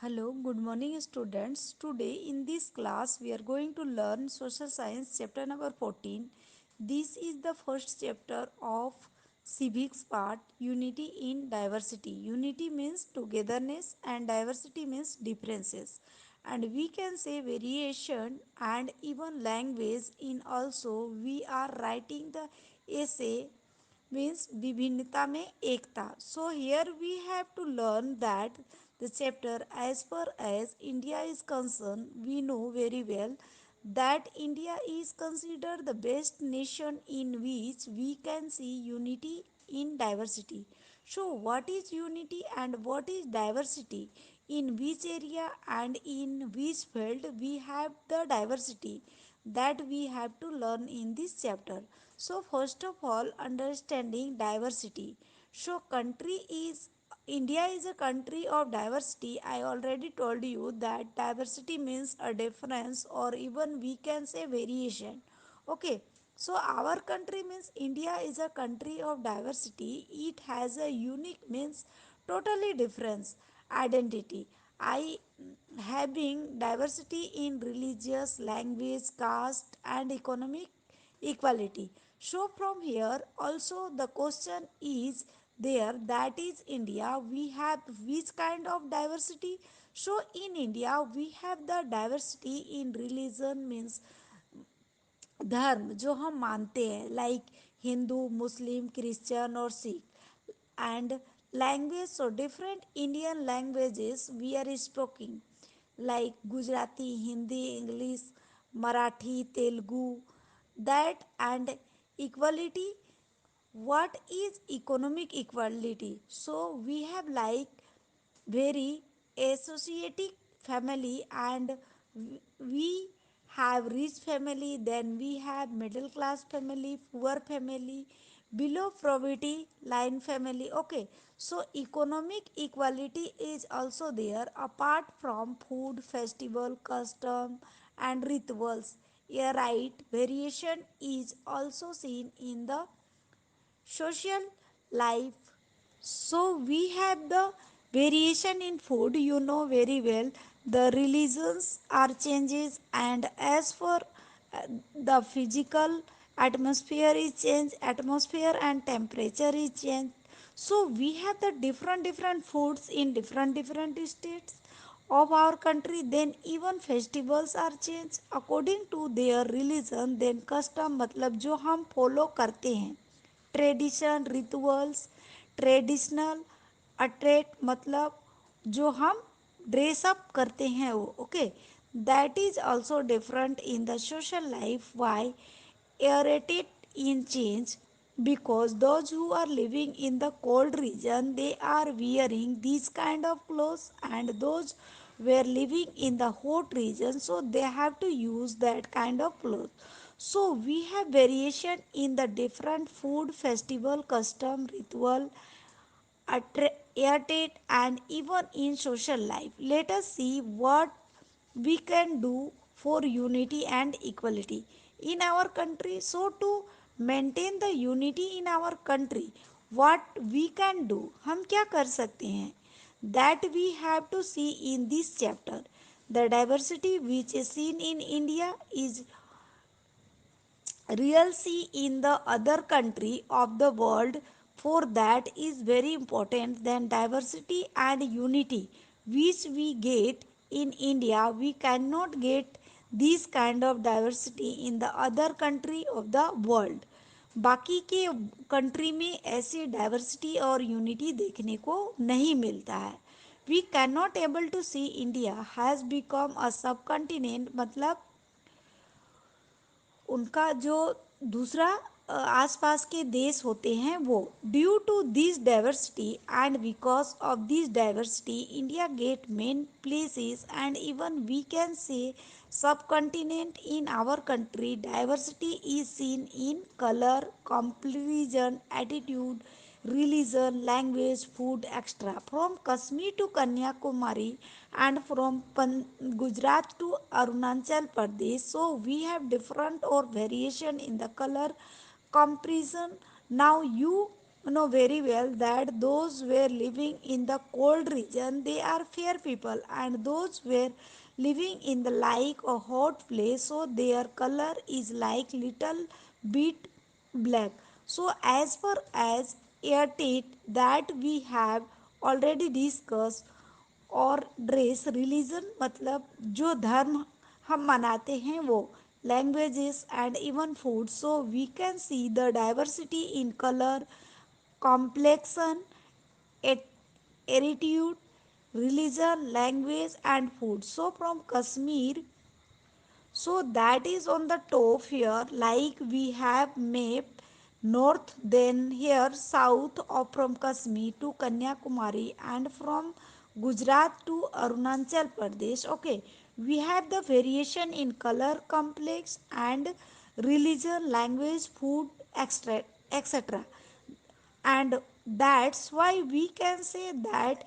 Hello, good morning students. Today in this class we are going to learn social science chapter number 14. This is the first chapter of civics part, unity in diversity. Unity means togetherness and diversity means differences. And we can say variation and even language in also we are writing the essay means विभिन्नता में एकता. So here we have to learn that the chapter as far as India is concerned, we know very well that India is considered the best nation in which we can see unity in diversity. So what is unity and what is diversity, in which area and in which field we have the diversity, that we have to learn in this chapter. So first of all, understanding diversity. So country is India is a country of diversity. I already told you that diversity means a difference or even we can say variation. Okay. So our country means India is a country of diversity. It has a unique means totally difference identity. I having diversity in religious, language, caste and economic equality. So from here also the question is there, that is India we have which kind of diversity. So in India we have the diversity in religion means धर्म जो हम मानते हैं, like Hindu, Muslim, Christian और Sikh. And language, so different Indian languages we are speaking, like Gujarati, Hindi, English, Marathi, Telugu, that. And equality, what is economic equality? So we have like very associative family, and we have rich family, then we have middle class family, poor family, below poverty line family. Okay, so economic equality is also there apart from food, festival, custom and rituals. A right variation is also seen in the social life. So we have the variation in food, you know very well. The religions are changes, and as for the physical atmosphere is changed, atmosphere and temperature is changed. So we have the different foods in different states of our country. Then even festivals are changed according to their religion. Then custom मतलब जो हम follow करते हैं, tradition, rituals, traditional, attract मतलब जो हम dress up करते हैं वो. Okay, that is also different in the social life. Why aerated in change? Because those who are living in the cold region, they are wearing these kind of clothes, and those were living in the hot region, so they have to use that kind of clothes. So we have variation in the different food, festival, custom, ritual, airtate and even in social life. Let us see what we can do for unity and equality in our country. So to maintain the unity in our country, what we can do, हम क्या कर सकते हैं, that we have to see in this chapter. The diversity which is seen in India is real see in the other country of the world. For that is very important than diversity and unity which we get in India. We cannot get this kind of diversity in the other country of the world. बाकी के country में ऐसी diversity और unity देखने को नहीं मिलता है. We can not able to see India has become a subcontinent, मतलब उनका जो दूसरा आसपास के देश होते हैं वो. Due to this diversity and because of this diversity India get main places and even we can say subcontinent in our country. Diversity is seen in colour, complexion, attitude, religion, language, food, etc. From Kashmir to Kanyakumari and from Gujarat to Arunachal Pradesh. So we have different or variation in the color comparison. Now you know very well that those were living in the cold region they are fair people, and those were living in the like a hot place, so their color is like little bit black. So as far as airtight that we have already discussed, और dress religion मतलब जो धर्म हम मनाते हैं वो, languages and even food, so we can see the diversity in colour, complexion, attitude, religion, language, and food. So, from Kashmir, so that is on the top here, like we have map north, then here south of from Kashmir to Kanyakumari, and from Gujarat to Arunachal Pradesh. Okay, we have the variation in color, complex, and religion, language, food, etc. And that's why we can say that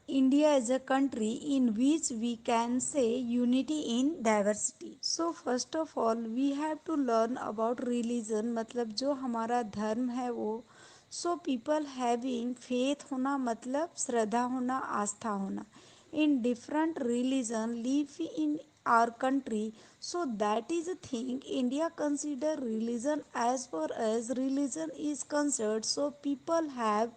India is a country in which we can say unity in diversity. So first of all we have to learn about religion, मतलब जो हमारा धर्म है वो, so people having faith होना मतलब श्रद्धा होना, आस्था होना in different religion live in our country, so that is a thing India consider religion. As far as religion is concerned, so people have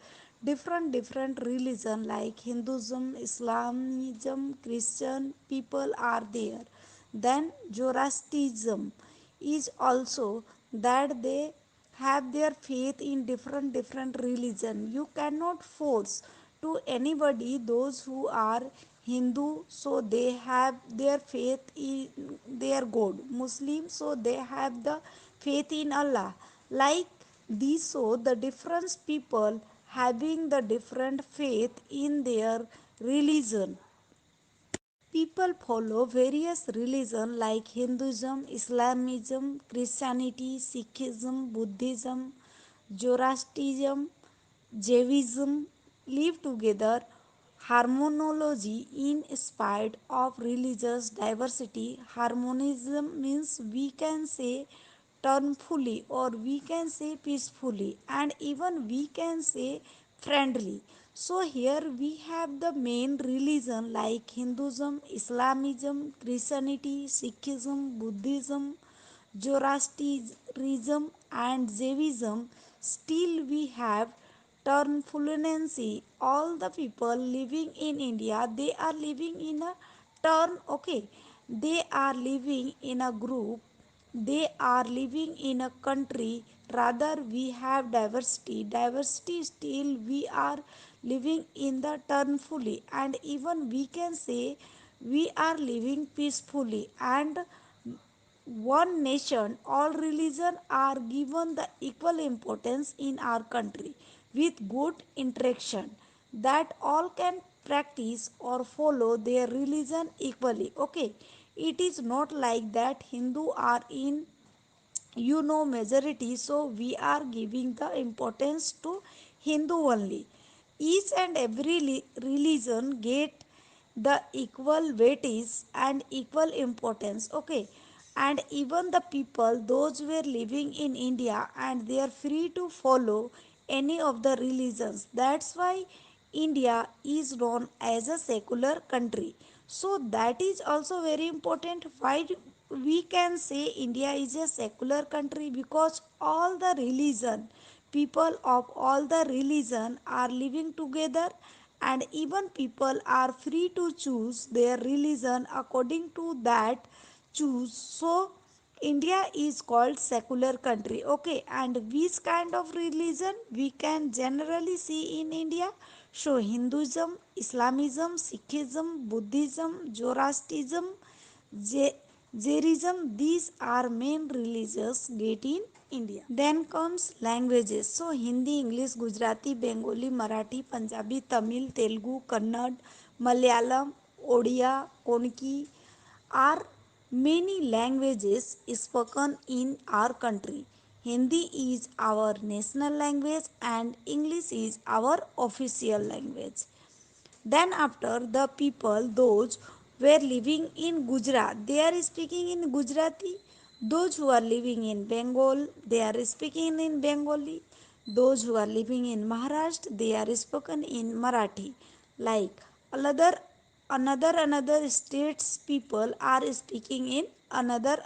different religion like Hinduism, Islamism, Christian people are there. Then Zoroastrianism is also that they have their faith in different religion. You cannot force to anybody those who are Hindu, so they have their faith in their God. Muslim, so they have the faith in Allah. Like these, so the different people having the different faith in their religion. People follow various religions like Hinduism, Islamism, Christianity, Sikhism, Buddhism, Zoroastrianism, Jainism, live together harmonology in spite of religious diversity. Harmonism means we can say turn or we can say peacefully, and even we can say friendly. So here we have the main religion like Hinduism, Islamism, Christianity, Sikhism, Buddhism, Zoroastrianism, and Jainism. Still we have turn. All the people living in India they are living in a turn. Okay, they are living in a group, they are living in a country, rather we have diversity still we are living in the turn fully, and even we can say we are living peacefully, and one nation, all religions are given the equal importance in our country with good interaction, that all can practice or follow their religion equally. Okay, it is not like that Hindu are in majority, so we are giving the importance to Hindu only. Each and every religion get the equal weightage and equal importance. Okay, and even the people those were living in India and they are free to follow any of the religions. That's why India is known as a secular country. So that is also very important. Why we can say India is a secular country? Because all the religion, people of all the religion are living together, and even people are free to choose their religion according to that choose. So India is called secular country. Okay, and which kind of religion we can generally see in India? So Hinduism, Islamism, Sikhism, Buddhism, Zoroastrianism, Jainism, these are main religious get in India. Then comes languages. So Hindi, English, Gujarati, Bengali, Marathi, Punjabi, Tamil, Telugu, Kannada, Malayalam, Odia, Konki are many languages spoken in our country. Hindi is our national language and English is our official language. Then after the people, those were living in Gujarat, they are speaking in Gujarati. Those who are living in Bengal, they are speaking in Bengali. Those who are living in Maharashtra, they are spoken in Marathi. Like another states people are speaking in another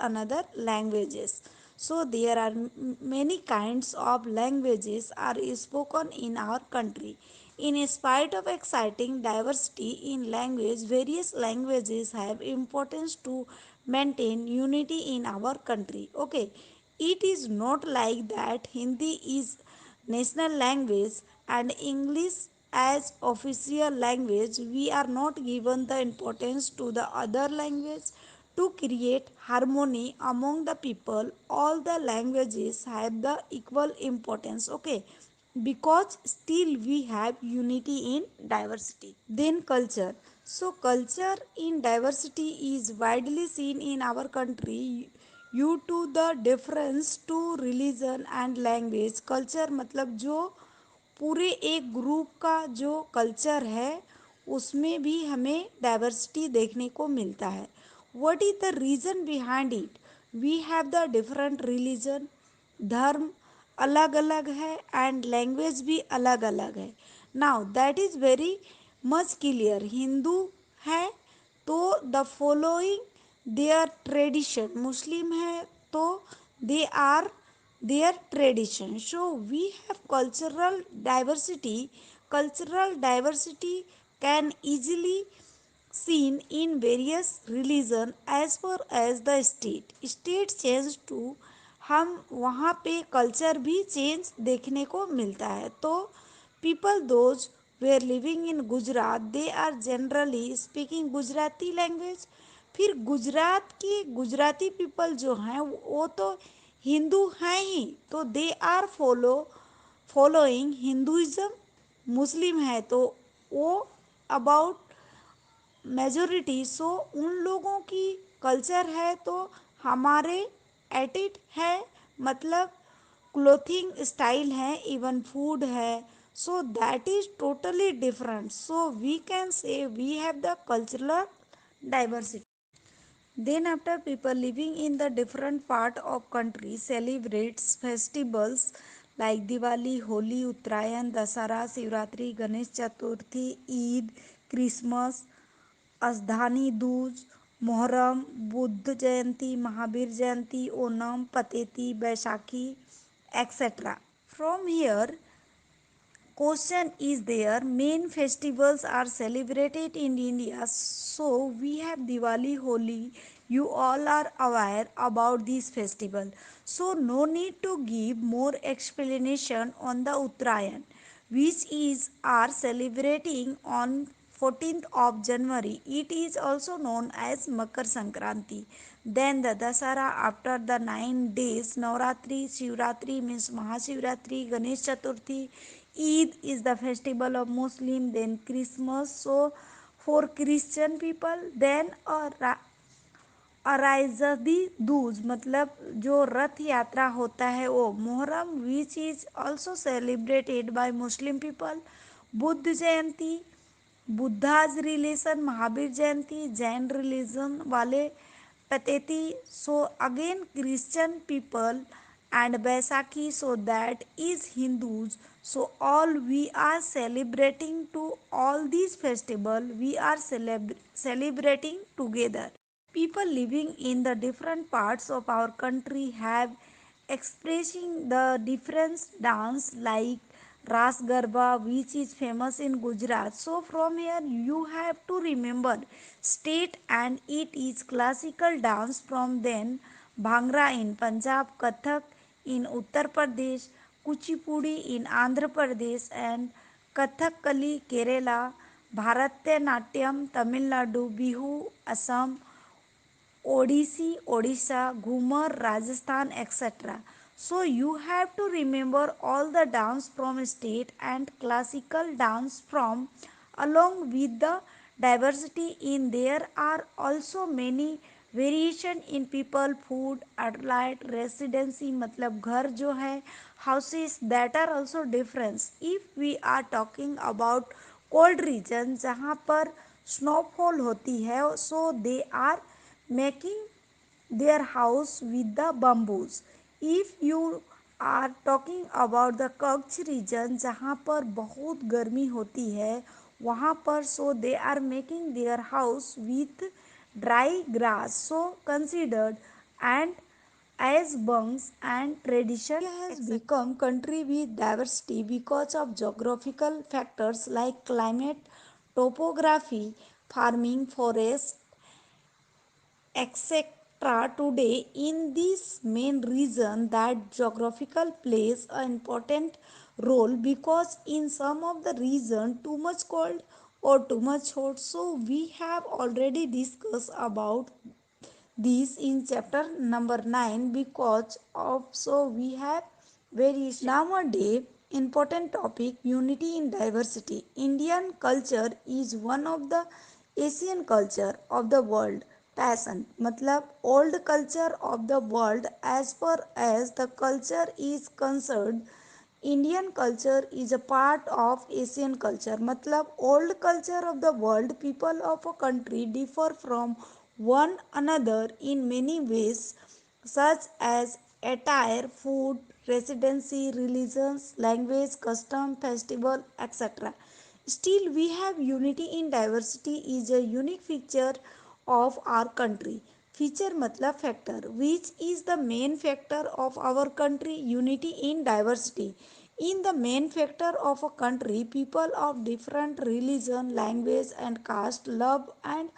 languages. So there are many kinds of languages are spoken in our country. In spite of exciting diversity in language, various languages have importance to maintain unity in our country. Okay, it is not like that Hindi is national language and English as official language. We are not given the importance to the other language to create harmony among the people. All the languages have the equal importance. Okay, because still we have unity in diversity. Then culture. So culture in diversity is widely seen in our country due to the difference to religion and language. Culture मतलब जो पूरे एक group का जो culture है उसमें भी हमें डाइवर्सिटी देखने को मिलता है. What is the reason behind it? We have the different religion. धर्म अलग अलग है एंड लैंग्वेज भी अलग अलग है. Now that is very much clear. Hindu है तो the following their tradition. Muslim है तो they are their tradition. So we have cultural diversity. Cultural diversity can easily seen in various religion as far as the state change to हम वहाँ पे culture भी change देखने को मिलता है. तो people those were living in Gujarat they are generally speaking Gujarati language. फिर गुजरात की गुजराती पीपल जो हैं वो तो हिंदू हैं ही तो दे आर फॉलोइंग हिंदुइज्म. मुस्लिम है तो वो अबाउट मेजोरिटी. सो उन लोगों की कल्चर है तो हमारे एटिट है मतलब क्लोथिंग स्टाइल है इवन फूड है. So that is totally different. So we can say we have the cultural diversity. Then after people living in the different part of country celebrates festivals like Diwali, Holi, Uttarayan, Dasara, Shivratri, Ganesh Chaturthi, Eid, Christmas, अषधानी दूज, Muharram, Buddha Jayanti, Mahavir Jayanti, Onam, Pateti, Baisakhi, etc. From here, question is there. Main festivals are celebrated in India. So we have Diwali, Holi. You all are aware about this festival. So no need to give more explanation on the Uttarayan, which is are celebrating on 14th of January. It is also known as Makar Sankranti. Then the Dasara after the 9 days, Navratri, Shivratri means Mahashivratri, Ganesh Chaturthi, Eid is the festival of Muslim, then Christmas, so for Christian people, then अराइजदी दूज मतलब जो रथ यात्रा होता है वो Muharram which is also celebrated by Muslim people. Buddha Jayanti Buddha's religion, Mahavir Jayanti Jain religion वाले Pateti. So again Christian people and Baisakhi, so that is Hindus. So all we are celebrating to all these festival we are celebrating together. People living in the different parts of our country have expressing the different dance like Ras Garba which is famous in Gujarat. So from here you have to remember state and it is classical dance. From then Bhangra in Punjab, Kathak in Uttar Pradesh, Kuchipudi in Andhra Pradesh and Kathakali Kerala, Bharatanatyam Tamil Nadu, Bihu Assam, Odissi, Odisha, Ghumar, Rajasthan, etc. So you have to remember all the dance from state and classical dance from along with the diversity in there are also many variation in people food allied residency मतलब घर जो है houses that are also different. If we are talking about cold region जहाँ पर snowfall होती है so they are making their house with the bamboos. If you are talking about the Kutch region, जहाँ पर बहुत गर्मी होती है वहाँ पर, so they are making their house with dry grass, so considered and as bunks and tradition. India has become country with diversity because of geographical factors like climate, topography, farming, forest, etc. Today, in this main reason that geographical plays an important role, because in some of the region too much cold or too much hot. So we have already discussed about this in chapter number 9, because of so we have variation. Nowadays, important topic, unity in diversity. Indian culture is one of the Asian culture of the world. Passion मतलब old culture of the world. As far as the culture is concerned, Indian culture is a part of Asian culture. मतलब old culture of the world, people of a country differ from one another in many ways, such as attire, food, residency, religions, language, custom, festival, etc. Still, we have unity in diversity is a unique feature of our country. Feature मतलब factor, which is the main factor of our country. Unity in diversity. In the main factor of a country, people of different religion, language, and caste love and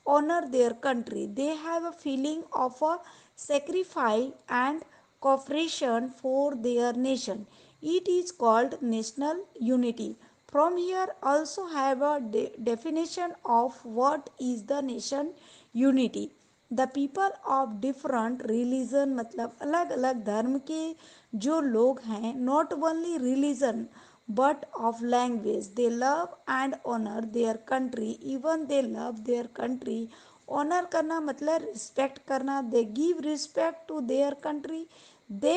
honor their country. They have a feeling of a sacrifice and cooperation for their nation. It is called national unity. From here also have a definition of what is the nation unity. The people of different religion मतलब अलग अलग धर्म के जो लोग हैं, not only religion but of language, they love and honour their country, even they love their country. Honour करना मतलब रिस्पेक्ट करना, they give respect to their country. They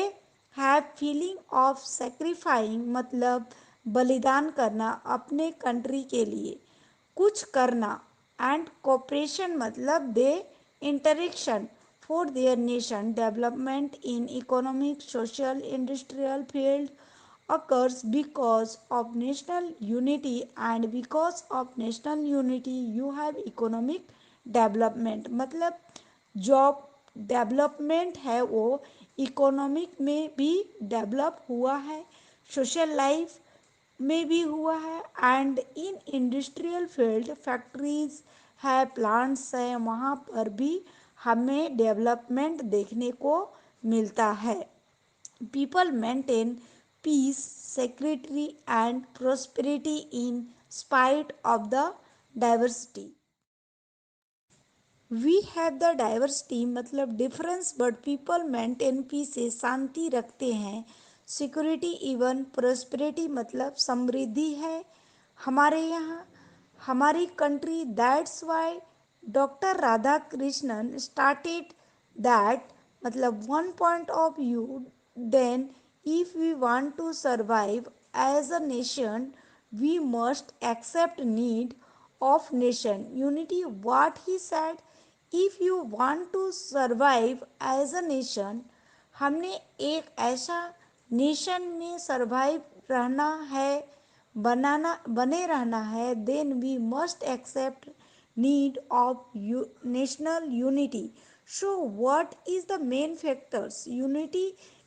have feeling of sacrificing मतलब बलिदान करना अपने कंट्री के लिए, कुछ करना. एंड कोऑपरेशन मतलब दे interaction for their nation. Development in economic, social, industrial field occurs because of national unity, and because of national unity you have economic development. मतलब जॉब डेवलपमेंट है वो इकोनॉमिक में भी डेवलप हुआ है, सोशल लाइफ में भी हुआ है, and in industrial field factories है, प्लांट्स है, वहाँ पर भी हमें डेवलपमेंट देखने को मिलता है. People maintain peace, secretary and prosperity in spite of the diversity. We have the diversity मतलब difference but people maintain peace से शांति रखते हैं. सिक्योरिटी इवन प्रोस्पेरिटी मतलब समृद्धि है हमारे यहाँ, हमारी country. That's why doctor Radha Krishnan started that मतलब one point of view. Then if we want to survive as a nation we must accept need of nation unity. What he said, if you want to survive as a nation, हमने एक ऐसा nation में survive रहना है, बनाना बने रहना है, then we must accept need of national unity. So what is the main factors? Unity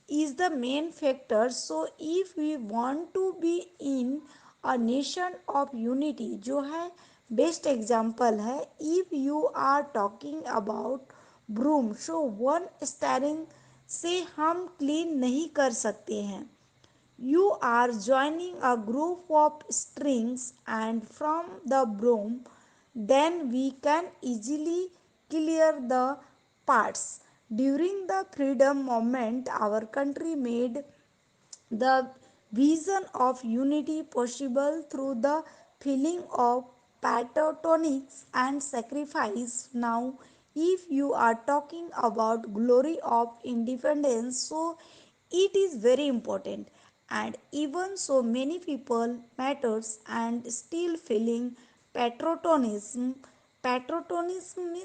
is the main factor. So if we want to be in a nation of unity, जो है best example है, if you are talking about broom, so one steering से हम clean नहीं कर सकते हैं. You are joining a group of strings and from the broom, then we can easily clear the parts. During the freedom movement, our country made the vision of unity possible through the feeling of patriotism and sacrifice. Now, if you are talking about glory of independence, so it is very important, and even so many people matters and still feeling patriotism. Patriotism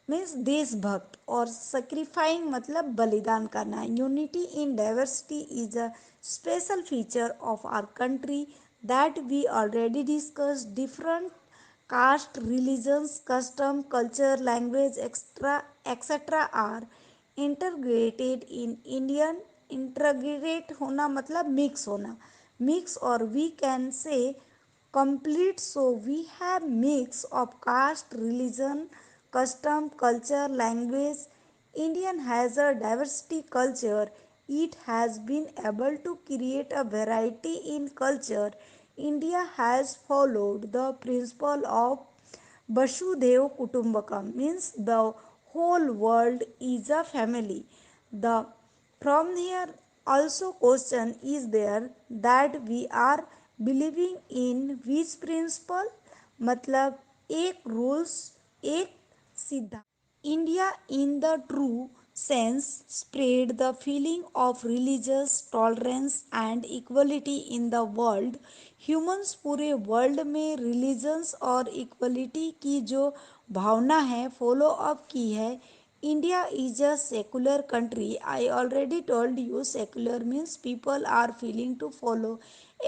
means देशभक्त और sacrificing मतलब बलिदान करना. Unity in diversity is a special feature of our country that we already discussed. Different caste, religions, custom, culture, language, etc. are integrated in Indian. Integrate होना मतलब mix होना, mix, और we can say complete. So we have mix of caste, religion, custom, culture, language. Indian has a diversity culture. It has been able to create a variety in culture. India has followed the principle of Vasudhaiva Kutumbakam, means the whole world is a family. The from here also question is there that we are believing in which principle, मतलब एक rules एक सिद्धांत. India, in the true sense, spread the feeling of religious tolerance and equality in the world. Humans पूरे world में religions और equality की जो भावना है फॉलो अप की है. India is a secular country. I already told you secular means people are feeling to follow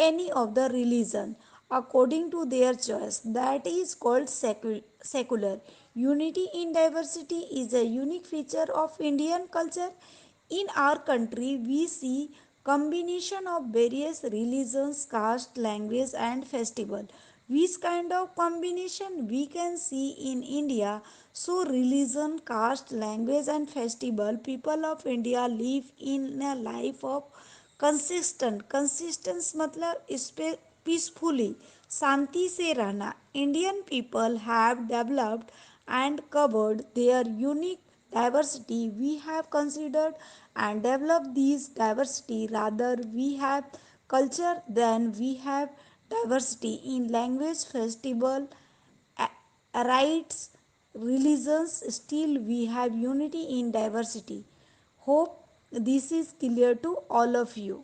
any of the religion according to their choice. That is called secular. Unity in diversity is a unique feature of Indian culture. In our country, we see combination of various religions, caste, language, and festival. Which kind of combination we can see in India? So, religion, caste, language, and festival. People of India live in a life of consistence मतलब इस पे peacefully शांति से रहना. Indian people have developed and covered their unique diversity. We have considered and developed these diversity. Rather, we have culture than we have diversity in language, festival, rights, religions. Still, we have unity in diversity. Hope this is clear to all of you.